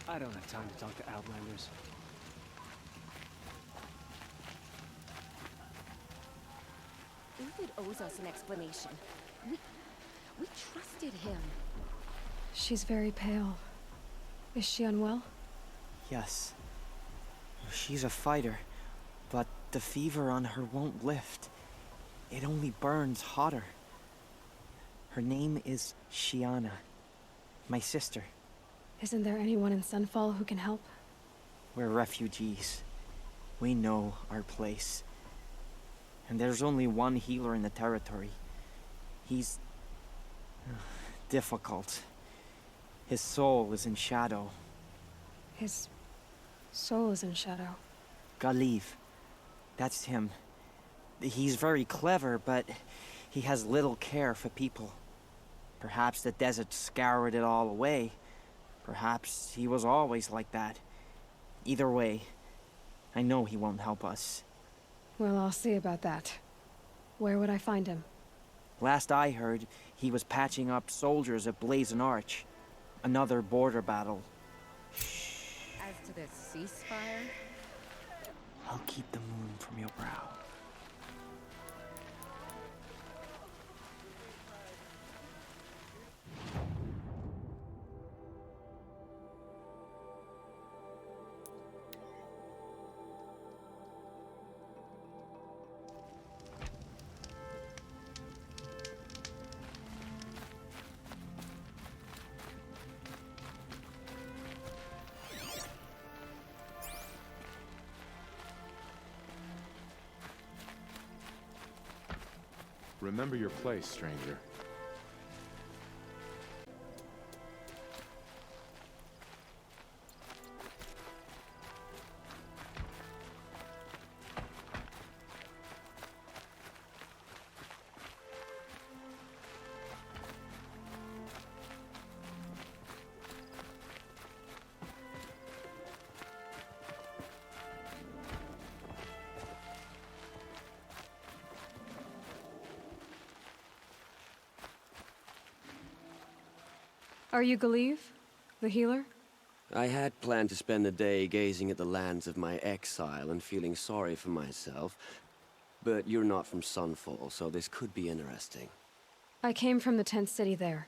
I don't have time to talk to Outlanders. David owes us an explanation. We trusted him. She's very pale. Is she unwell? Yes. She's a fighter, but the fever on her won't lift. It only burns hotter. Her name is Shiana, my sister. Isn't there anyone in Sunfall who can help? We're refugees. We know our place. And there's only one healer in the territory. He's difficult. His soul is in shadow. His soul is in shadow. Galiv. That's him. He's very clever, but he has little care for people. Perhaps the desert scoured it all away. Perhaps he was always like that. Either way, I know he won't help us. Well, I'll see about that. Where would I find him? Last I heard, he was patching up soldiers at Blazon Arch. Another border battle. As to this ceasefire? I'll keep the moon from your brow. Remember your place, stranger. Are you Galiv? The healer? I had planned to spend the day gazing at the lands of my exile and feeling sorry for myself, but you're not from Sunfall, so this could be interesting. I came from the tent city there.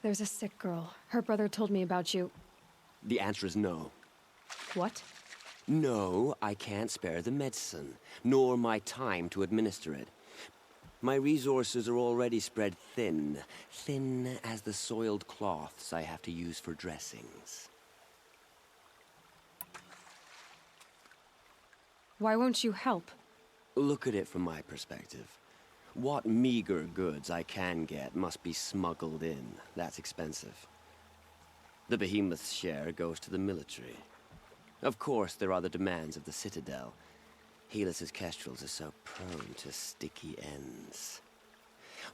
There's a sick girl. Her brother told me about you. The answer is no. What? No, I can't spare the medicine, nor my time to administer it. My resources are already spread thin, thin as the soiled cloths I have to use for dressings. Why won't you help? Look at it from my perspective. What meager goods I can get must be smuggled in. That's expensive. The behemoth's share goes to the military. Of course, there are the demands of the Citadel. Helis's kestrels are so prone to sticky ends.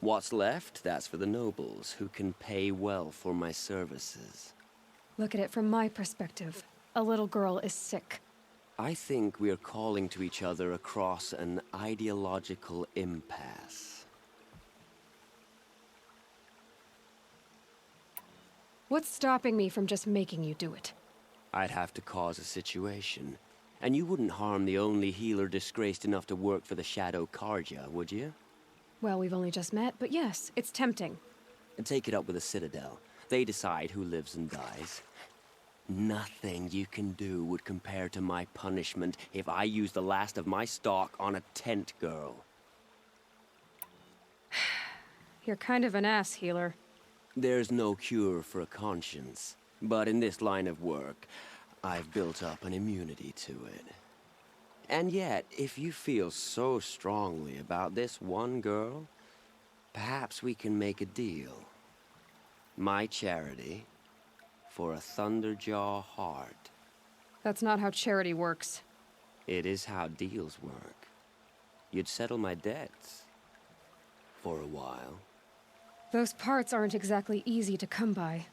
What's left, that's for the nobles, who can pay well for my services. Look at it from my perspective. A little girl is sick. I think we're calling to each other across an ideological impasse. What's stopping me from just making you do it? I'd have to cause a situation. And you wouldn't harm the only healer disgraced enough to work for the Shadow Karja, would you? Well, we've only just met, but yes, it's tempting. And take it up with the Citadel. They decide who lives and dies. Nothing you can do would compare to my punishment if I use the last of my stock on a tent girl. You're kind of an ass, healer. There's no cure for a conscience. But in this line of work, I've built up an immunity to it. And yet, if you feel so strongly about this one girl, perhaps we can make a deal. My charity for a Thunderjaw heart. That's not how charity works. It is how deals work. You'd settle my debts. For a while. Those parts aren't exactly easy to come by.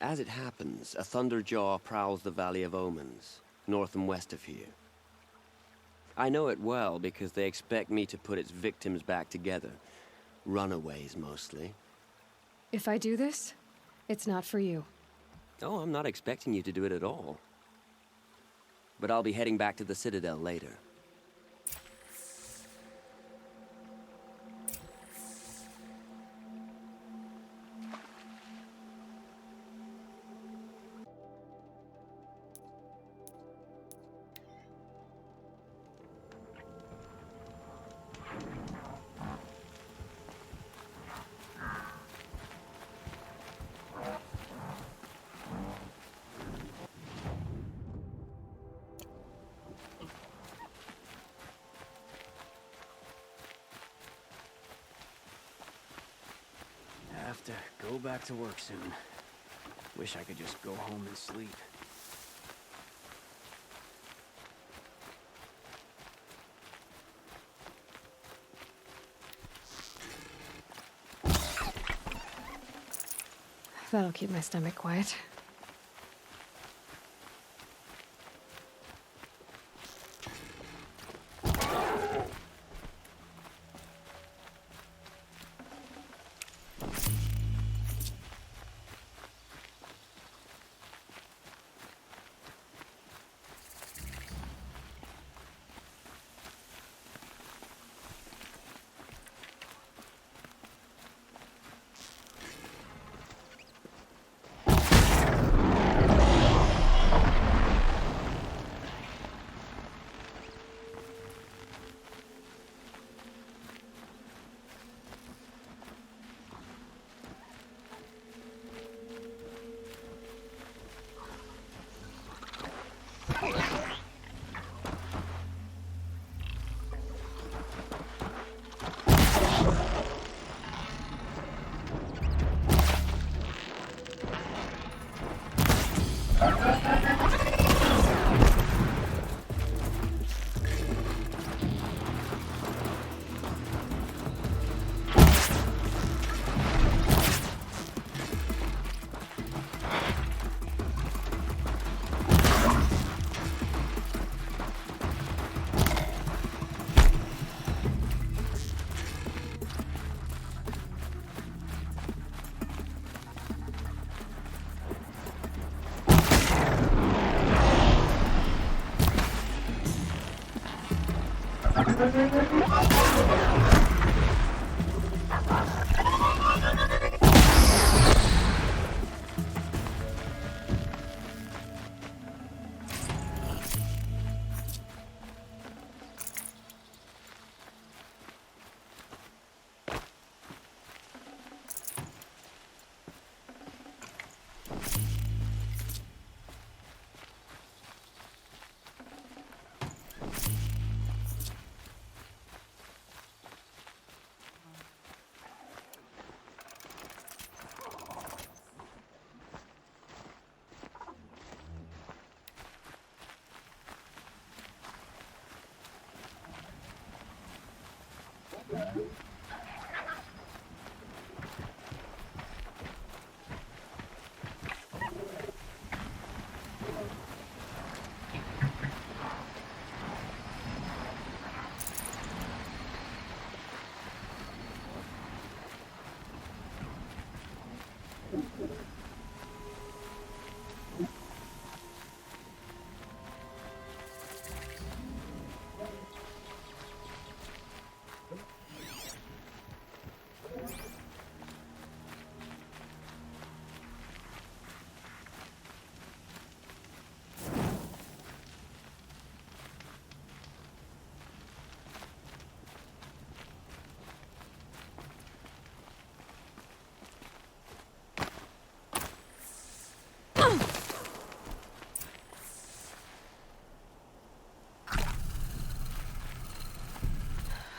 As it happens, a Thunderjaw prowls the Valley of Omens, north and west of here. I know it well because they expect me to put its victims back together. Runaways, mostly. If I do this, it's not for you. Oh, I'm not expecting you to do it at all. But I'll be heading back to the Citadel later. Have to go back to work soon. Wish I could just go home and sleep. That'll keep my stomach quiet.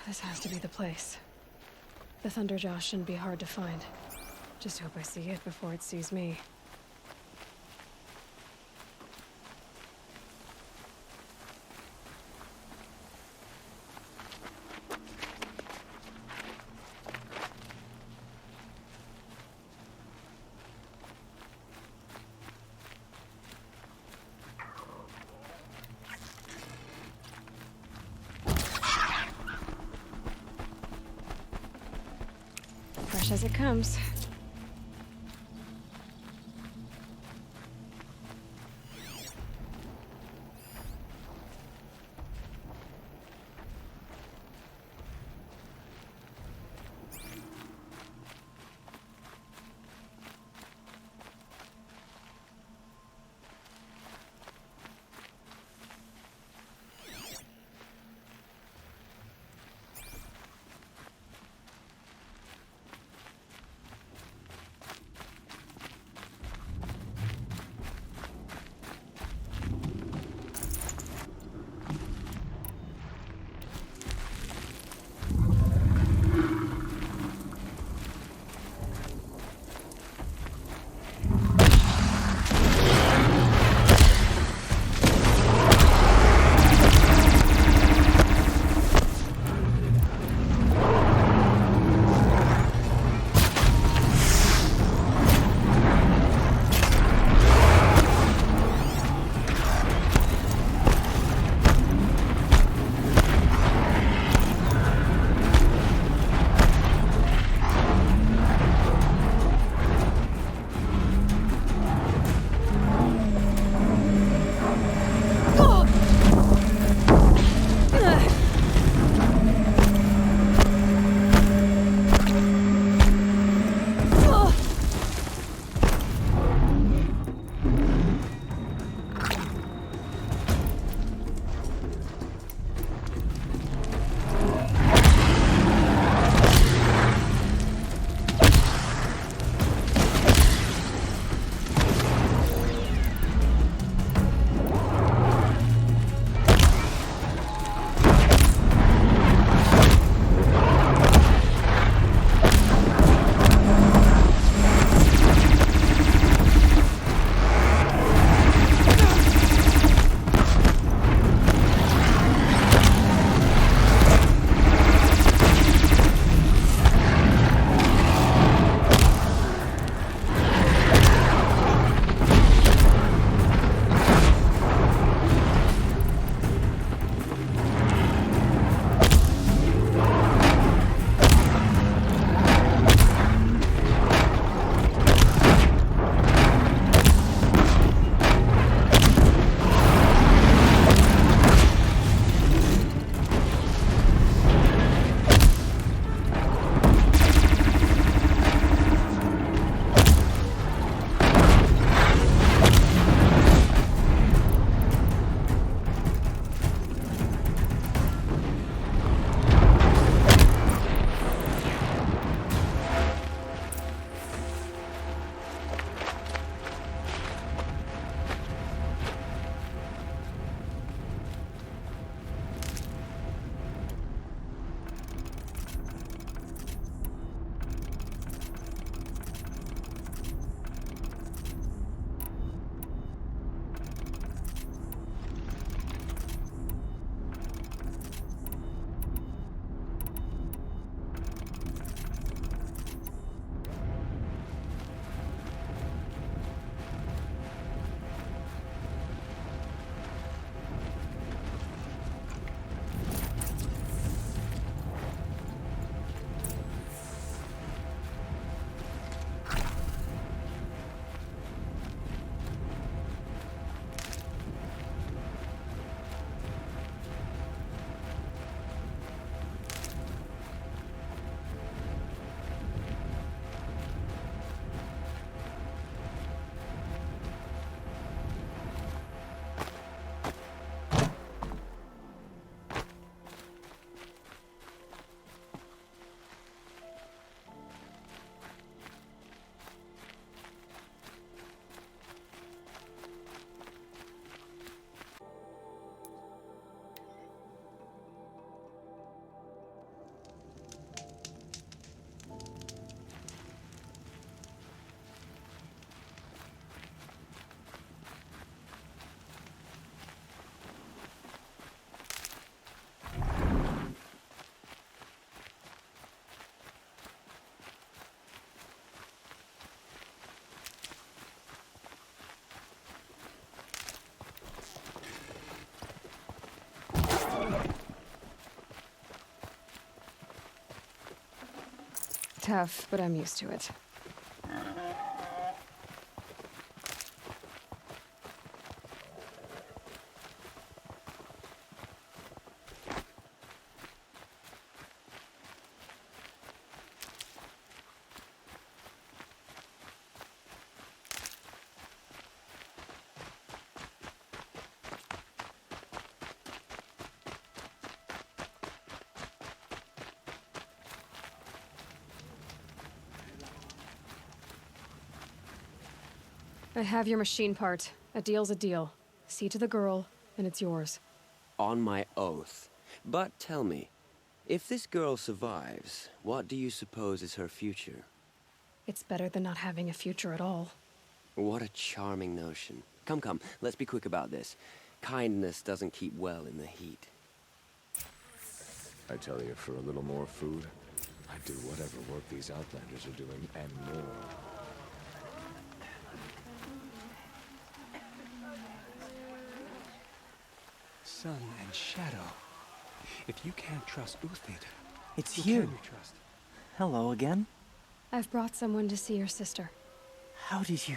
This has to be the place. The Thunderjaw shouldn't be hard to find. Just hope I see it before it sees me. Fresh as it comes. tough, but I'm used to it. I have your machine part. A deal's a deal. See to the girl, and it's yours. On my oath. But tell me, if this girl survives, what do you suppose is her future? It's better than not having a future at all. What a charming notion. Come, come, let's be quick about this. Kindness doesn't keep well in the heat. I tell you, for a little more food, I'd do whatever work these Outlanders are doing, and more. Sun and shadow. If you can't trust Uthid, It's who you. can you trust? Hello again. I've brought someone to see your sister. How did you...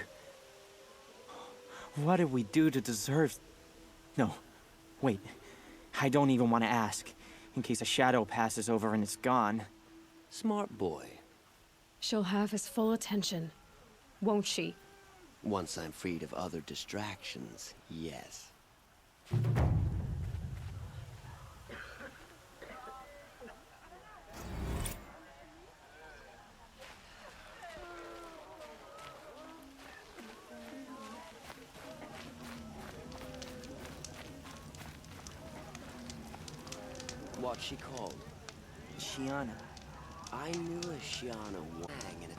What did we do to deserve... No. Wait. I don't even want to ask. In case a shadow passes over and it's gone. Smart boy. She'll have his full attention, won't she? Once I'm freed of other distractions, yes. What's she called? Shiana. I knew a Shiana Wang in it.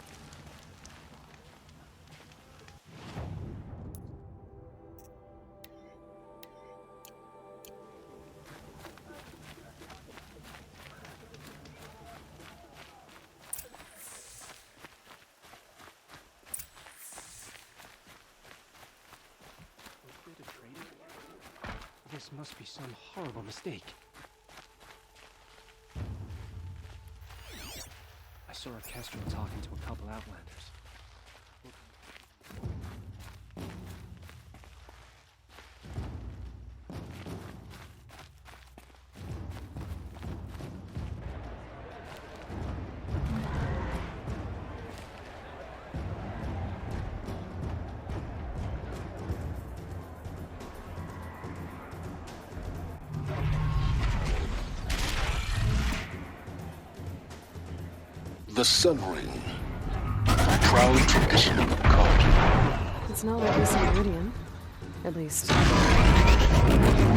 This must be some horrible mistake. I saw a Kestrel talking to a couple Outlanders. The Sun Ring, a proud tradition of the cult. It's not like this in Meridian. At least.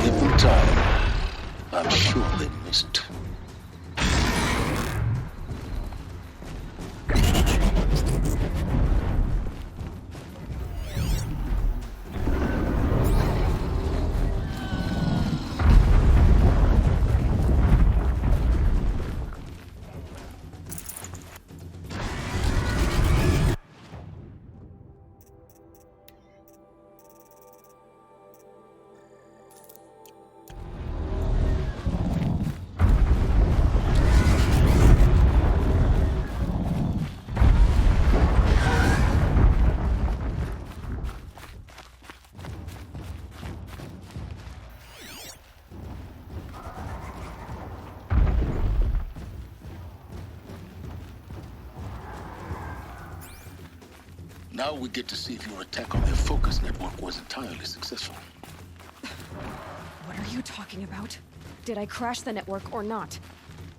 Every time, I'm sure they missed. Now we get to see if your attack on their focus network was entirely successful. What are you talking about? Did I crash the network or not?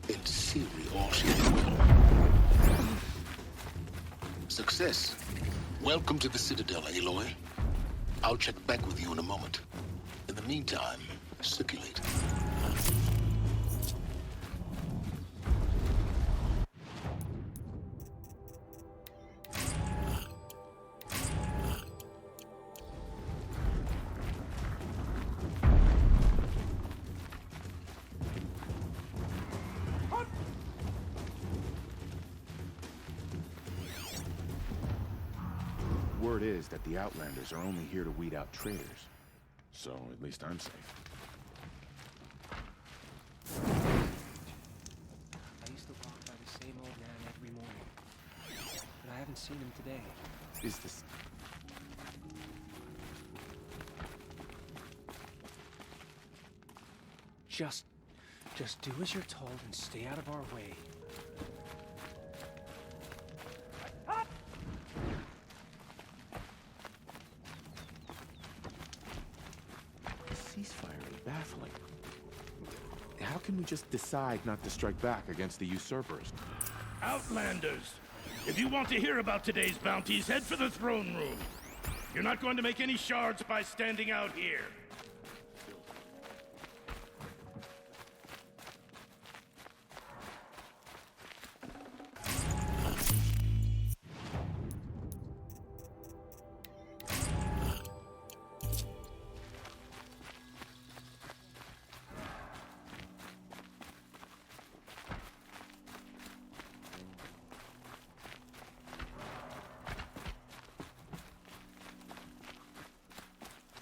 In theory, all should be well. Success. Welcome to the Citadel, Aloy. I'll check back with you in a moment. In the meantime, circulate. Word is that the Outlanders are only here to weed out traitors. So, at least I'm safe. I used to walk by the same old man every morning. haven't seen him today. Is this... Just do as you're told and stay out of our way. The ceasefire is baffling. How can we just decide not to strike back against the usurpers? Outlanders! If you want to hear about today's bounties, head for the throne room. You're not going to make any shards by standing out here.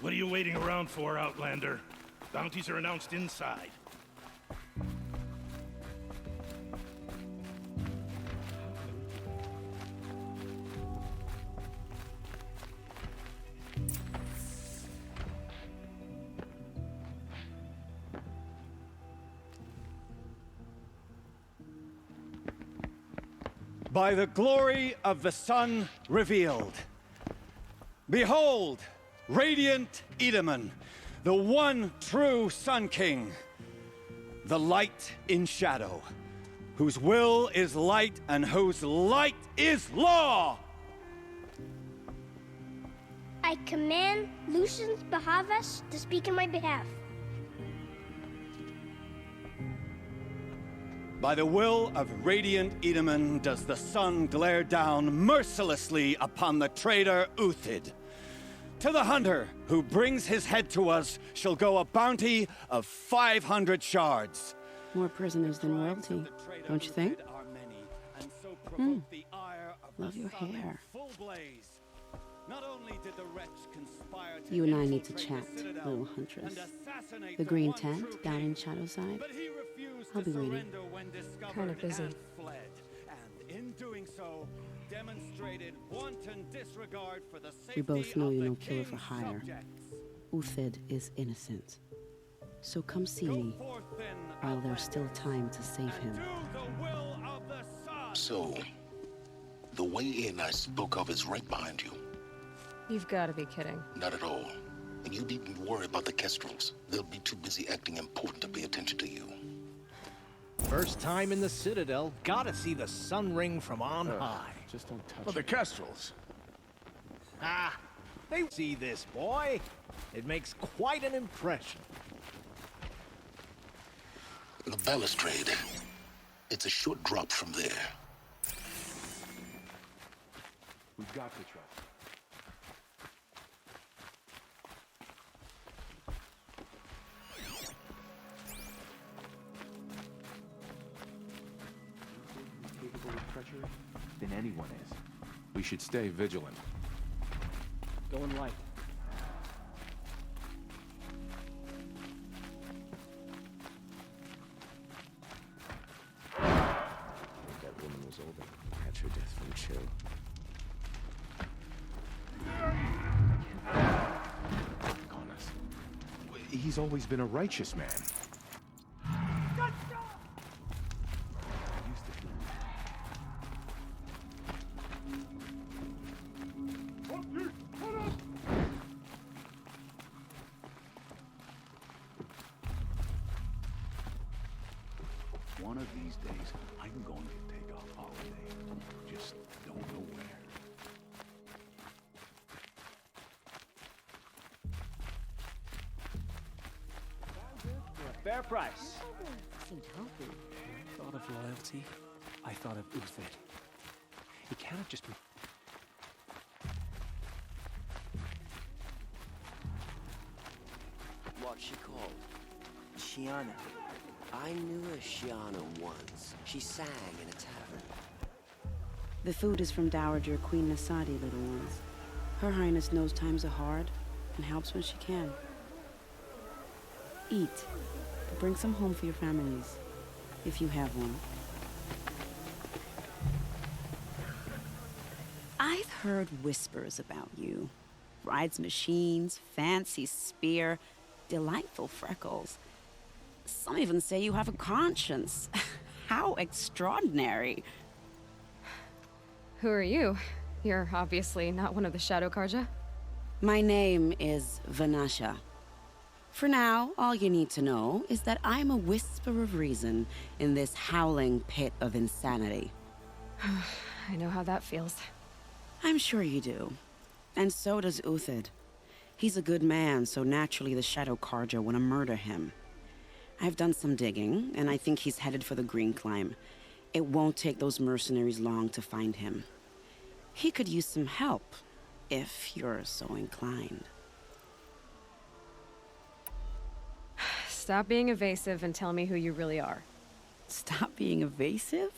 What are you waiting around for, Outlander? Bounties are announced inside. By the glory of the sun revealed. Behold, radiant Edaman, the one true Sun King, the light in shadow, whose will is light and whose light is law! I command Lucius Bahavas to speak in my behalf. By the will of radiant Edaman does the sun glare down mercilessly upon the traitor Uthid. To the hunter who brings his head to us shall go a bounty of 500 shards. More prisoners than royalty, don't you think? Love your hair. You and I need to chat, little huntress. The green tent down in Shadowside? I'll be waiting. Kind of busy. We both know you're no killer for hire. Uthid is innocent. So come see me, while there's still time to save him. So, the way in I spoke of is right behind you. You've got to be kidding. Not at all. And you needn't worry about the Kestrels. They'll be too busy acting important to pay attention to you. First time in the Citadel, gotta see the sun ring from on high. Just don't touch the Kestrels. Ah, they see this, boy. It makes quite an impression. The balustrade. It's a short drop from there. We've got to trust. Capable of treachery than anyone is. We should stay vigilant. Going light. That woman was older. Catch her death from chill. On us. He's always been a righteous man. One of these days, I'm going to take a holiday. Just don't know where. Fair price. Seemed healthy. I thought of loyalty. I thought of Uthid. It cannot just be... What's she called? Shiana. I knew a Shiana once. She sang in a tavern. The food is from Dowager Queen Nasadi, little ones. Her Highness knows times are hard and helps when she can. Eat, but bring some home for your families, if you have one. heard whispers about you. Rides machines, fancy spear, delightful freckles. Some even say you have a conscience. How extraordinary. Who are you? You're obviously not one of the Shadow Karja. My name is Vanasha. For now, all you need to know is that I'm a whisper of reason in this howling pit of insanity. I know how that feels. I'm sure you do. And so does Uthid. He's a good man, so naturally the Shadow Karja want to murder him. I've done some digging, and I think he's headed for the Green Climb. It won't take those mercenaries long to find him. He could use some help, if you're so inclined. Stop being evasive and tell me who you really are. Stop being evasive?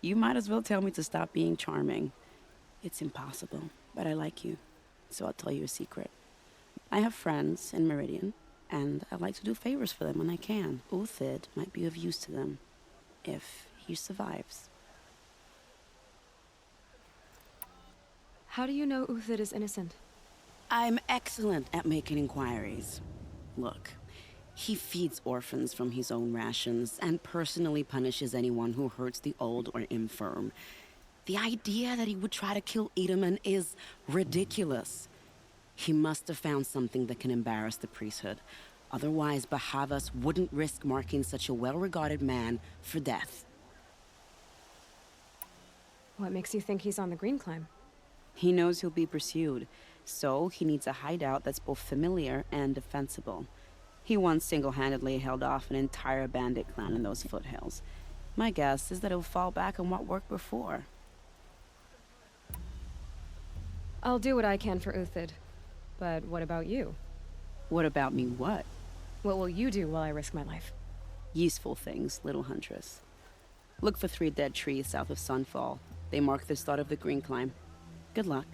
You might as well tell me to stop being charming. It's impossible, but I like you, so I'll tell you a secret. I have friends in Meridian, and I like to do favors for them when I can. Uthid might be of use to them, if he survives. How do you know Uthid is innocent? I'm excellent at making inquiries. Look, he feeds orphans from his own rations and personally punishes anyone who hurts the old or infirm. The idea that he would try to kill Edelman is ridiculous. He must have found something that can embarrass the priesthood. Otherwise, Bahavas wouldn't risk marking such a well-regarded man for death. What makes you think he's on the Green Climb? He knows he'll be pursued, so he needs a hideout that's both familiar and defensible. He once single-handedly held off an entire bandit clan in those foothills. My guess is that he'll fall back on what worked before. I'll do what I can for Uthid. But what about you? What about me what? What will you do while I risk my life? Useful things, little huntress. Look for 3 dead trees south of Sunfall. They mark the start of the Green Climb. Good luck.